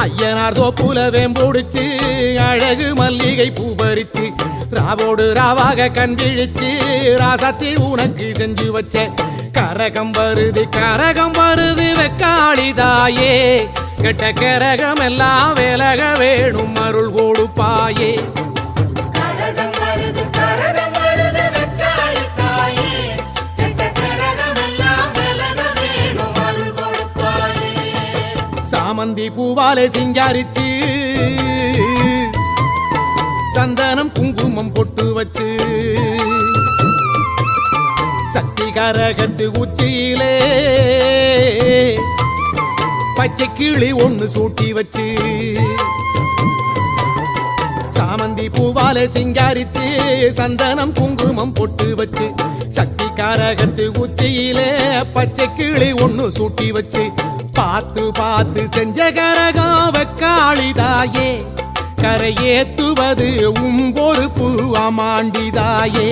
ஐயனார் தோப்புல வேம்பொடிச்சு அழகு மல்லிகை பூ பறிச்சு ராவோடு ராவாக கண் விழிச்சு ராசாத்தி உனக்கு செஞ்சு வச்ச கரகம் வருது வெக்காளிதாயே கெட்ட கரகம் எல்லாம் விலக வேணும் அருள் கொடுப்பாயே சாமந்தி பூவாலே சிங்காரிச்சு சந்தனம் குங்குமம் பொட்டு வச்சு சக்தி கரகத்து உச்சியிலே பச்சை கிளி ஒண்ணு சூட்டி வச்சு சாமந்தி பூவாலே சிங்காரிச்சு சந்தனம் குங்குமம் பொட்டு வச்சு சக்தி கரகத்து உச்சியிலே பச்சை கிளி ஒண்ணு சூட்டி வச்சு பார்த்து செஞ்ச கரகம் வெக்காளிதாயே கரையேத்துவது உம்பொறுப்பு அமாண்டிதாயே